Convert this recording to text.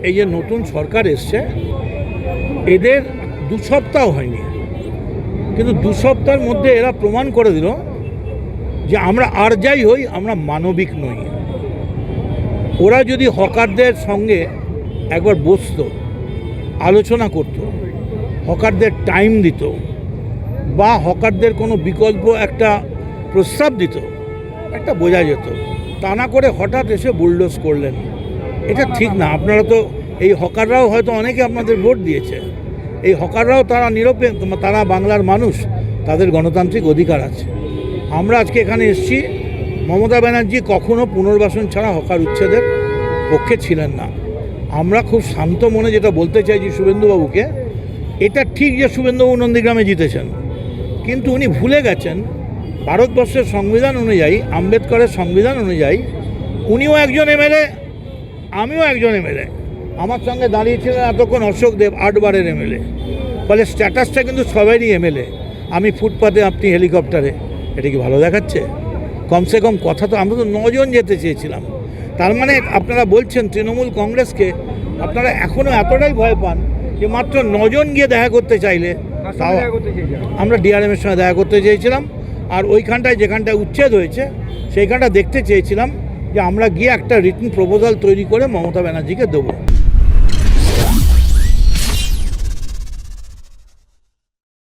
এই যে নতুন সরকার এসছে, এদের 2 সপ্তাহ হয়নি, কিন্তু 2 সপ্তাহের মধ্যে এরা প্রমাণ করে দিল যে আমরা আর যাই হই, আমরা মানবিক নই। ওরা যদি হকারদের সঙ্গে একবার বসতো, আলোচনা করত, হকারদের টাইম দিত, বা হকারদের কোনো বিকল্প একটা প্রস্তাব দিত, একটা বোঝা যেত। তা না করে হঠাৎ এসে বুলডোজ করলেন, এটা ঠিক না। আপনারা তো এই হকাররাও হয়তো অনেকে আপনাদের ভোট দিয়েছে, এই হকাররাও তারা নিরপেক্ষ, তারা বাংলার মানুষ, তাদের গণতান্ত্রিক অধিকার আছে। আমরা আজকে এখানে এসেছি, মমতা ব্যানার্জি কখনো পুনর্বাসন ছাড়া হকার উচ্ছেদের পক্ষে ছিলেন না। আমরা খুব শান্ত মনে যেটা বলতে চাইছি শুভেন্দুবাবুকে, এটা ঠিক যে শুভেন্দুবাবু নন্দীগ্রামে জিতেছেন, কিন্তু উনি ভুলে গেছেন ভারতবর্ষের সংবিধান অনুযায়ী, আম্বেদকরের সংবিধান অনুযায়ী উনিও একজন এমএলএ, আমিও একজন এমএলএ। আমার সঙ্গে দাঁড়িয়েছিলেন এতক্ষণ অশোক দেব, 8 বারের এমএলএ। ফলে স্ট্যাটাসটা কিন্তু সবারই এমএলএ। আমি ফুটপাতে, আপনি হেলিকপ্টারে, এটা কি ভালো দেখাচ্ছে? কমসে কম কথা তো, আমরা তো 9 জন যেতে চেয়েছিলাম। তার মানে আপনারা বলছেন তৃণমূল কংগ্রেসকে আপনারা এখনও এতটাই ভয় পান যে মাত্র 9 জন গিয়ে দেখা করতে চাইলে, তাও আমরা ডিআরএমের সঙ্গে দেখা করতে চেয়েছিলাম। আর ওইখানটায় যেখানটায় উচ্ছেদ হয়েছে সেইখানটা দেখতে চেয়েছিলাম যে আমরা গিয়ে একটা রিটেন প্রপোজাল তৈরি করে মমতা ব্যানার্জিকে দেবো।